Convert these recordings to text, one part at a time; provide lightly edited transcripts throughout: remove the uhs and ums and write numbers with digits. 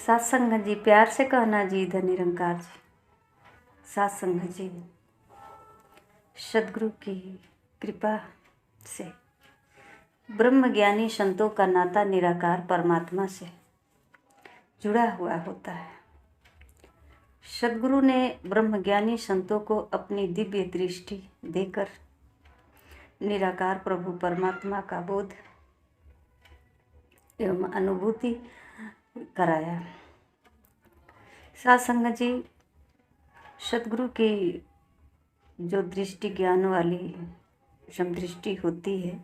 सत्संग जी, प्यार से कहना जी, इधर निरंकार जी। सत्संग जी, सदगुरु की कृपा से ब्रह्म ज्ञानी संतों का नाता निराकार परमात्मा से जुड़ा हुआ होता है। सदगुरु ने ब्रह्म ज्ञानी संतों को अपनी दिव्य दृष्टि देकर निराकार प्रभु परमात्मा का बोध एवं अनुभूति कराया। सत्संग जी, सदगुरु की जो दृष्टि ज्ञान वाली समदृष्टि होती है,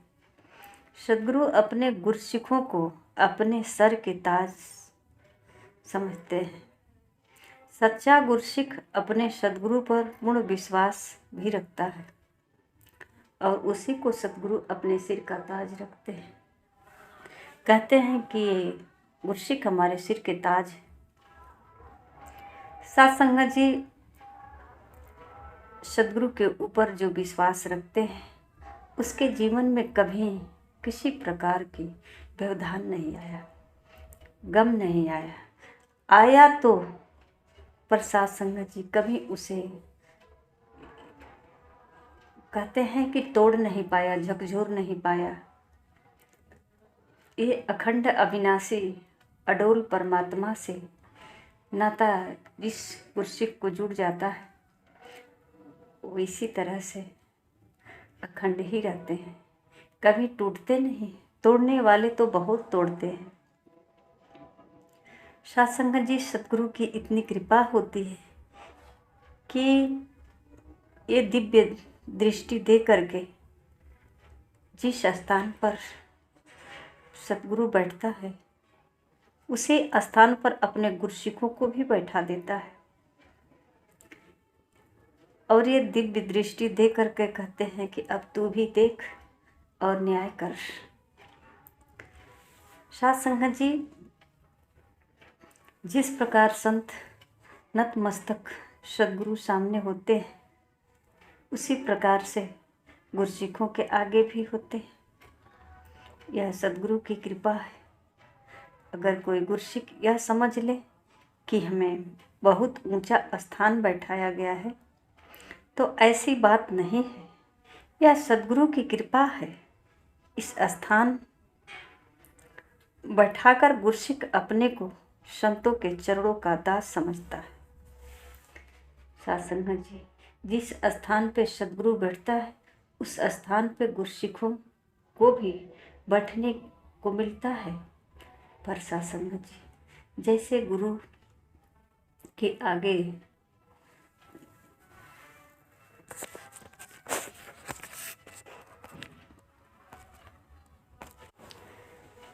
सदगुरु अपने गुरसिखों को अपने सर के ताज समझते हैं। सच्चा गुरसिख अपने सदगुरु पर पूर्ण विश्वास भी रखता है और उसी को सदगुरु अपने सिर का ताज रखते हैं। कहते हैं कि ये गुरसिख हमारे सिर के ताज है। सत्संग जी, सदगुरु के ऊपर जो विश्वास रखते हैं उसके जीवन में कभी किसी प्रकार की व्यवधान नहीं आया, गम नहीं आया। आया तो पर सत्संग जी कभी उसे कहते हैं कि तोड़ नहीं पाया, झकझोर नहीं पाया। ये अखंड अविनाशी अडोल परमात्मा से नाता जिस गुरसिख को जुड़ जाता है वो इसी तरह से अखंड ही रहते हैं, कभी टूटते नहीं। तोड़ने वाले तो बहुत तोड़ते हैं। सत्संग जी, सदगुरु की इतनी कृपा होती है कि ये दिव्य दृष्टि दे करके जिस स्थान पर सदगुरु बैठता है उसी स्थान पर अपने गुरसिखों को भी बैठा देता है और ये दिव्य दृष्टि दे करके कहते हैं कि अब तू भी देख और न्याय कर। सत्संग जी, जिस प्रकार संत नतमस्तक सदगुरु सामने होते हैं उसी प्रकार से गुरसिखों के आगे भी होते हैं। यह सदगुरु की कृपा है। अगर कोई गुरसिख यह समझ ले कि हमें बहुत ऊंचा स्थान बैठाया गया है तो ऐसी बात नहीं है, यह सदगुरु की कृपा है। इस स्थान बैठाकर गुरसिख अपने को संतों के चरणों का दास समझता है। सत्संग जी, जिस स्थान पे सदगुरु बैठता है उस स्थान पे गुरसिखों को भी बैठने को मिलता है। पर सत्संग जी, जैसे गुरु के आगे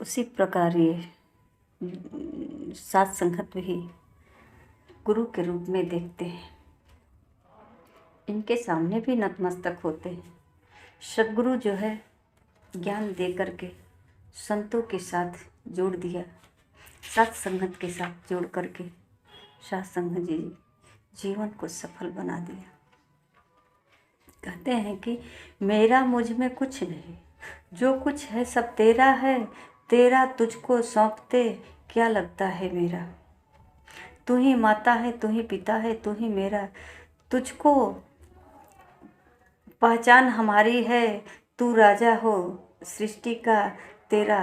उसी प्रकार ये सात संगत भी गुरु के रूप में देखते हैं। इनके सामने भी नतमस्तक होते हैं। सदगुरु जो है ज्ञान दे करके संतों के साथ जोड़ दिया, सात संगत के साथ जोड़ करके सत्संग जी जीवन को सफल बना दिया। कहते हैं कि मेरा मुझ में कुछ नहीं, जो कुछ है सब तेरा है, तेरा तुझको सौंपते क्या लगता है मेरा। तू ही माता है, तू ही पिता है, तू ही मेरा, तुझको पहचान हमारी है। तू राजा हो सृष्टि का, तेरा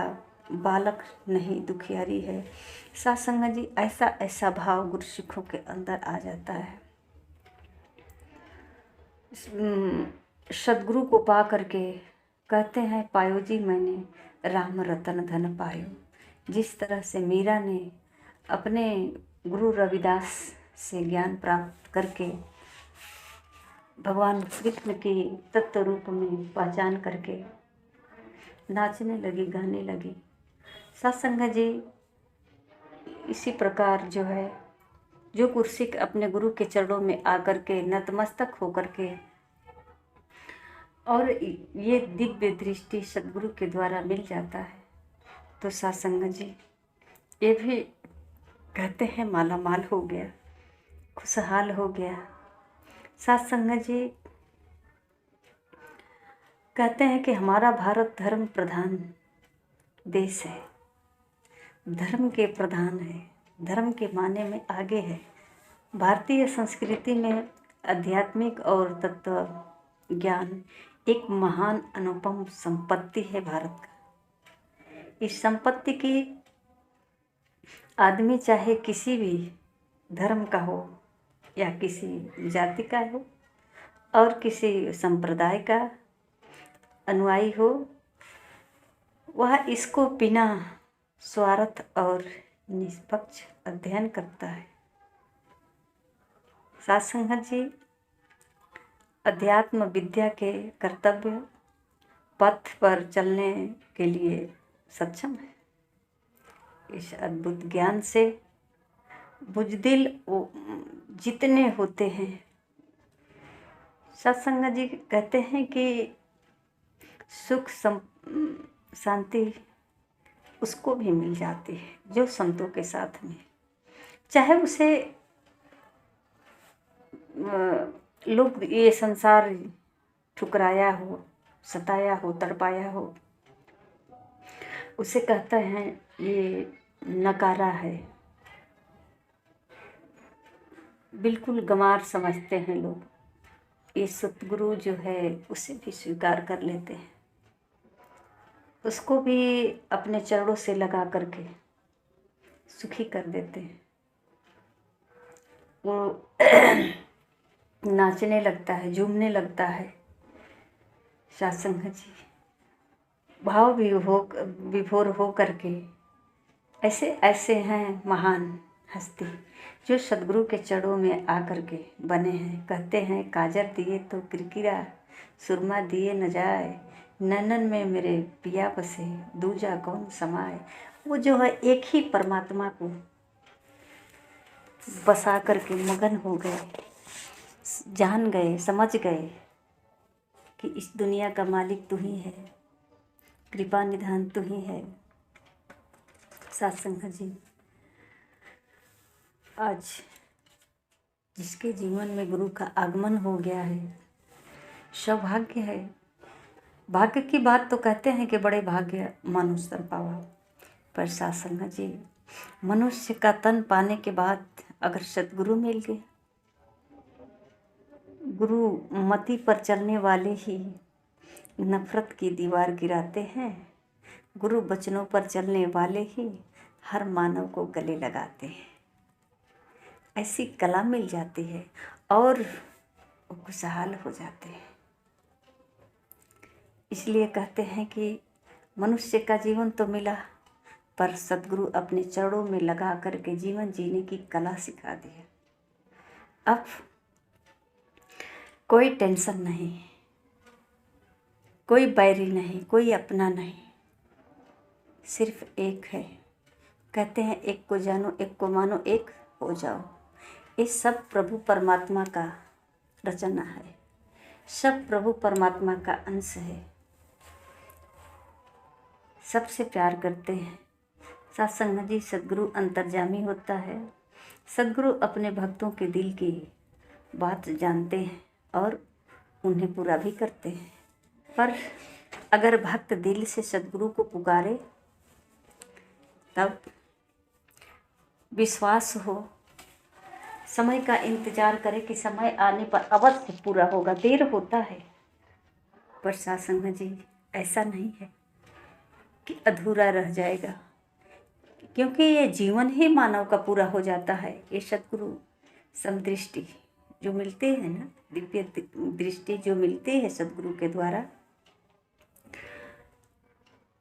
बालक नहीं दुखियारी है। सत्संग जी, ऐसा ऐसा भाव गुरसिखों के अंदर आ जाता है। सदगुरु को पा करके कहते हैं, पायो जी मैंने राम रतन धन पायो। जिस तरह से मीरा ने अपने गुरु रविदास से ज्ञान प्राप्त करके भगवान कृष्ण के तत्व रूप में पहचान करके नाचने लगी, गाने लगी। सत्संग जी, इसी प्रकार जो है, जो गुरसिख अपने गुरु के चरणों में आकर के नतमस्तक होकर के और ये दिव्य दृष्टि सदगुरु के द्वारा मिल जाता है तो सत्संग जी ये भी कहते हैं माला माल हो गया, खुशहाल हो गया। सत्संग जी कहते हैं कि हमारा भारत धर्म प्रधान देश है, धर्म के प्रधान है। धर्म के माने में आगे है। भारतीय संस्कृति में आध्यात्मिक और तत्व ज्ञान एक महान अनुपम संपत्ति है भारत का। इस संपत्ति की आदमी चाहे किसी भी धर्म का हो या किसी जाति का हो और किसी संप्रदाय का अनुयायी हो, वह इसको बिना स्वार्थ और निष्पक्ष अध्ययन करता है। साथ संगत जी, अध्यात्म विद्या के कर्तव्य पथ पर चलने के लिए सक्षम है। इस अद्भुत ज्ञान से बुजदिल जितने होते हैं, सत्संग जी कहते हैं कि सुख शांति उसको भी मिल जाती है जो संतों के साथ में, चाहे उसे लोग ये संसार ठुकराया हो, सताया हो, तड़पाया हो, उसे कहता है ये नकारा है, बिल्कुल गंवार समझते हैं लोग। ये सतगुरु जो है उसे भी स्वीकार कर लेते हैं, उसको भी अपने चरणों से लगा करके सुखी कर देते हैं। वो नाचने लगता है, झूमने लगता है। सत्संग जी भाव विभोर हो करके ऐसे ऐसे हैं महान हस्ती जो सदगुरु के चरणों में आकर के बने हैं। कहते हैं काजर दिए तो किरकिरा, सुरमा दिए न जाए, नैनन में मेरे पिया बसे, दूजा कौन समाए। वो जो है एक ही परमात्मा को बसा करके मगन हो गए, जान गए, समझ गए कि इस दुनिया का मालिक तू ही है, कृपा निधान तू ही है। सत्संग जी, आज जिसके जीवन में गुरु का आगमन हो गया है, सौभाग्य है। भाग्य की बात तो कहते हैं कि बड़े भाग्य मनुष्य पावा, पर सत्संग जी मनुष्य का तन पाने के बाद अगर सतगुरु मिल गए, गुरु मति पर चलने वाले ही नफरत की दीवार गिराते हैं, गुरु वचनों पर चलने वाले ही हर मानव को गले लगाते हैं। ऐसी कला मिल जाती है और खुशहाल हो जाते हैं। इसलिए कहते हैं कि मनुष्य का जीवन तो मिला, पर सद्गुरु अपने चरणों में लगा करके जीवन जीने की कला सिखा दी है। अब कोई टेंशन नहीं, कोई बैरी नहीं, कोई अपना नहीं, सिर्फ एक है। कहते हैं एक को जानो, एक को मानो, एक हो जाओ। ये सब प्रभु परमात्मा का रचना है, सब प्रभु परमात्मा का अंश है, सबसे प्यार करते हैं। सत्संग जी, सद्गुरु अंतर्जामी होता है। सद्गुरु अपने भक्तों के दिल की बात जानते हैं और उन्हें पूरा भी करते हैं। पर अगर भक्त दिल से सद्गुरु को पुकारे, तब विश्वास हो, समय का इंतजार करे कि समय आने पर अवश्य पूरा होगा। देर होता है, पर सत्संग जी ऐसा नहीं है कि अधूरा रह जाएगा, क्योंकि ये जीवन ही मानव का पूरा हो जाता है। ये सद्गुरु समदृष्टि जो मिलते हैं ना, दिव्य दृष्टि जो मिलती है सद्गुरु के द्वारा,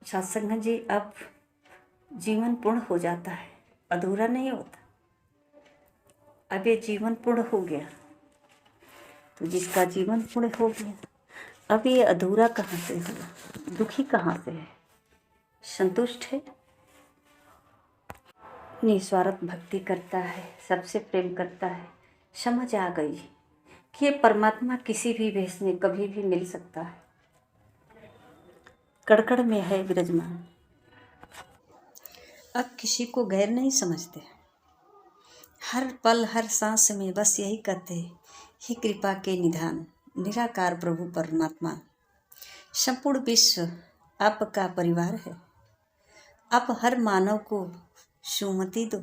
सत्संग जी अब जीवन पूर्ण हो जाता है, अधूरा नहीं होता। अब ये जीवन पूर्ण हो गया, तो जिसका जीवन पूर्ण हो गया, अब ये अधूरा कहाँ से हुआ, दुखी कहाँ से है, संतुष्ट है, निस्वार्थ भक्ति करता है, सबसे प्रेम करता है। समझ आ गई कि ये परमात्मा किसी भी वेश में कभी भी मिल सकता है। कड़कड़ में है विराजमान। अब किसी को गैर नहीं समझते, हर पल हर सांस में बस यही कहते हैं, हे कृपा के निधान निराकार प्रभु परमात्मा, संपूर्ण विश्व आपका परिवार है। आप हर मानव को सुमति दो,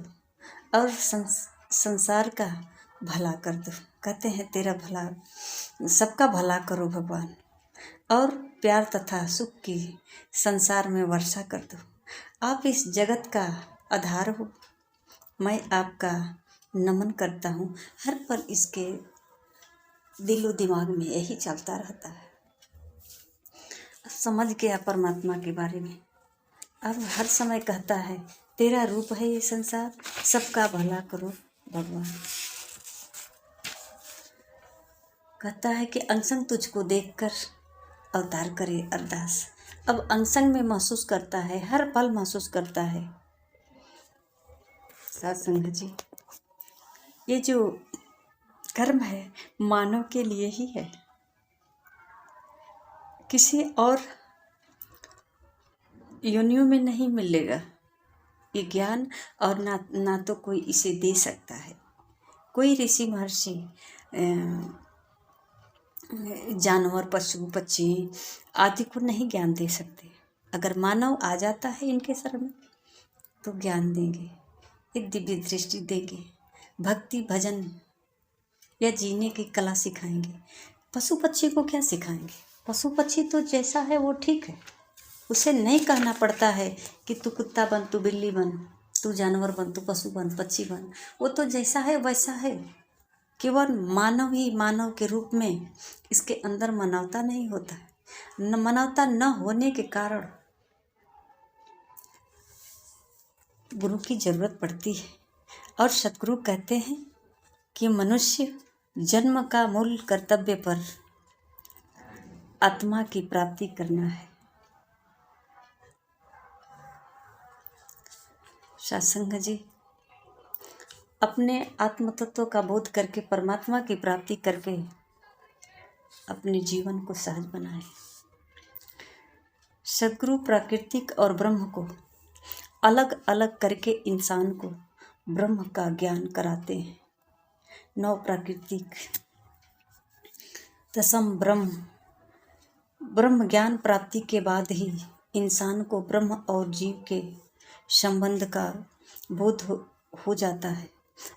और संसार का भला कर दो। कहते हैं तेरा भला, सबका भला करो भगवान, और प्यार तथा सुख की संसार में वर्षा कर दो। आप इस जगत का आधार हो, मैं आपका नमन करता हूँ। हर पल इसके दिलो दिमाग में यही चलता रहता है। समझ गया परमात्मा के बारे में। अब हर समय कहता है तेरा रूप है ये संसार, सबका भला करो भगवान। कहता है कि अनसंग तुझको देखकर अवतार करे अरदास। अब अनसंग में महसूस करता है, हर पल महसूस करता है। साथ संगत जी, ये जो कर्म है मानव के लिए ही है, किसी और योनियों में नहीं मिलेगा ये ज्ञान, और ना तो कोई इसे दे सकता है। कोई ऋषि महर्षि जानवर, पशु पक्षी आदि को नहीं ज्ञान दे सकते। अगर मानव आ जाता है इनके शरण में तो ज्ञान देंगे, एक दिव्य दृष्टि देंगे, भक्ति भजन या जीने की कला सिखाएंगे। पशु पक्षी को क्या सिखाएंगे? पशु पक्षी तो जैसा है वो ठीक है, उसे नहीं कहना पड़ता है कि तू कुत्ता बन, तू बिल्ली बन, तू जानवर बन, तू पशु बन, पक्षी बन। वो तो जैसा है वैसा है। केवल मानव ही मानव के रूप में इसके अंदर मानवता नहीं होता है। मानवता न होने के कारण गुरु की जरूरत पड़ती है। और सतगुरु कहते हैं कि मनुष्य जन्म का मूल कर्तव्य पर आत्मा की प्राप्ति करना है। सत्संग जी, अपने आत्म तत्व का बोध करके परमात्मा की प्राप्ति करके अपने जीवन को सहज बनाए। सद्गुरु प्राकृतिक और ब्रह्म को अलग अलग करके इंसान को ब्रह्म का ज्ञान कराते हैं। नौ प्राकृतिक, दसम ब्रह्म ज्ञान प्राप्ति के बाद ही इंसान को ब्रह्म और जीव के संबंध का बोध हो जाता है।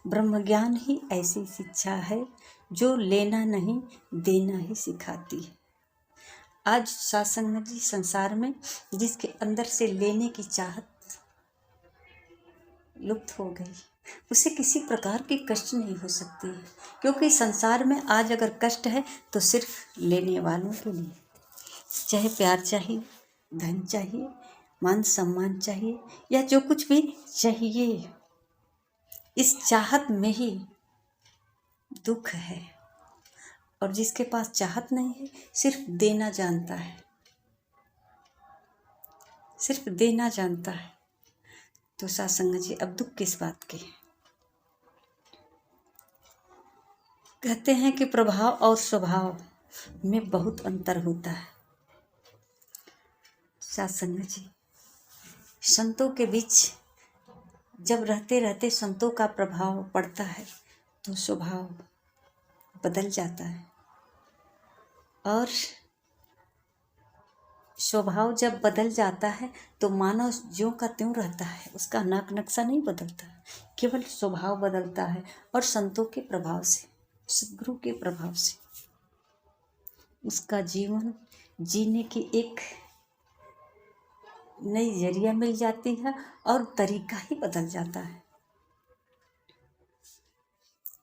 ब्रह्म ज्ञान ही ऐसी शिक्षा है जो लेना नहीं देना ही सिखाती है। आज सत्संग जी संसार में जिसके अंदर से लेने की चाहत लुप्त हो गई, उसे किसी प्रकार की कष्ट नहीं हो सकती है। क्योंकि संसार में आज अगर कष्ट है तो सिर्फ लेने वालों के लिए। चाहे प्यार चाहिए, धन चाहिए, मान सम्मान चाहिए, या जो कुछ भी चाहिए, इस चाहत में ही दुख है। और जिसके पास चाहत नहीं है, सिर्फ देना जानता है, सिर्फ देना जानता है, तो सत्संग जी अब दुख किस बात के? कहते हैं कि प्रभाव और स्वभाव में बहुत अंतर होता है। सत्संग जी, संतों के बीच जब रहते रहते संतों का प्रभाव पड़ता है तो स्वभाव बदल जाता है। और स्वभाव जब बदल जाता है तो मानव ज्यों का त्यों रहता है, उसका नाक नक्शा नहीं बदलता, केवल स्वभाव बदलता है। और संतों के प्रभाव से, सद्गुरु के प्रभाव से उसका जीवन जीने की एक नई जरिया मिल जाती है और तरीका ही बदल जाता है।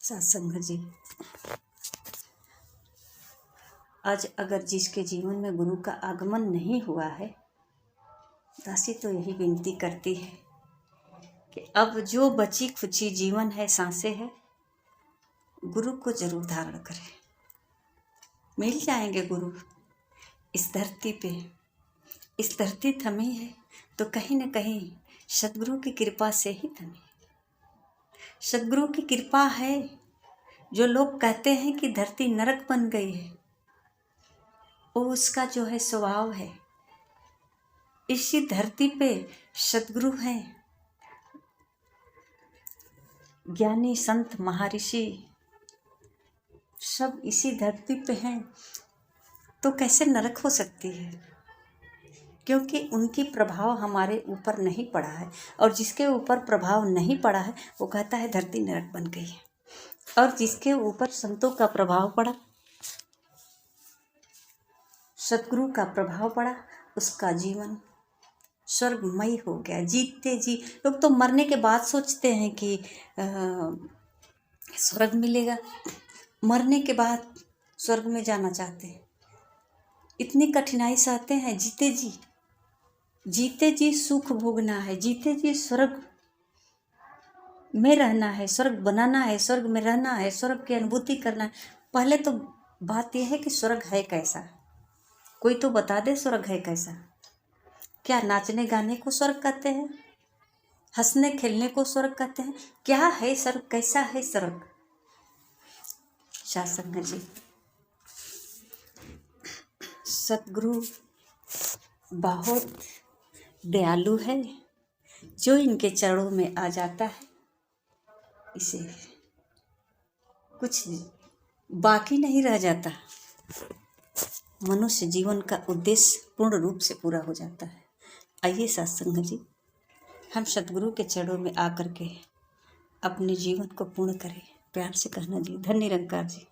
सत्संग जी, आज अगर जिसके जीवन में गुरु का आगमन नहीं हुआ है, दासी तो यही विनती करती है कि अब जो बची खुची जीवन है, सांसें है, गुरु को जरूर धारण करें। मिल जाएंगे गुरु इस धरती पे। इस धरती थमी है तो कहीं न कहीं सद्गुरु की कृपा से ही थमी। सद्गुरु की कृपा है। जो लोग कहते हैं कि धरती नरक बन गई है, वो उसका जो है स्वभाव है। इसी धरती पे सद्गुरु हैं, ज्ञानी संत महर्षि सब इसी धरती पे हैं, तो कैसे नरक हो सकती है? क्योंकि उनकी प्रभाव हमारे ऊपर नहीं पड़ा है। और जिसके ऊपर प्रभाव नहीं पड़ा है वो कहता है धरती नरक बन गई है। और जिसके ऊपर संतों का प्रभाव पड़ा, सतगुरु का प्रभाव पड़ा, उसका जीवन स्वर्गमय हो गया। जीते जी लोग तो मरने के बाद सोचते हैं कि स्वर्ग मिलेगा, मरने के बाद स्वर्ग में जाना चाहते हैं, इतनी कठिनाई सहते हैं। जीते जी सुख भोगना है, जीते जी स्वर्ग में रहना है, स्वर्ग बनाना है, स्वर्ग में रहना है, स्वर्ग की अनुभूति करना है। पहले तो बात यह है कि स्वर्ग है कैसा, कोई तो बता दे स्वर्ग है कैसा। क्या नाचने गाने को स्वर्ग कहते हैं? हंसने खेलने को स्वर्ग कहते हैं? क्या है स्वर्ग, कैसा है स्वर्ग? शासंग जी, सतगुरु बहुत दयालु है। जो इनके चरणों में आ जाता है इसे कुछ बाकी नहीं रह जाता। मनुष्य जीवन का उद्देश्य पूर्ण रूप से पूरा हो जाता है। आइए सत्संग जी, हम सतगुरु के चरणों में आकर के अपने जीवन को पूर्ण करें। प्यार से कहना जी। धन्य निरंकार जी।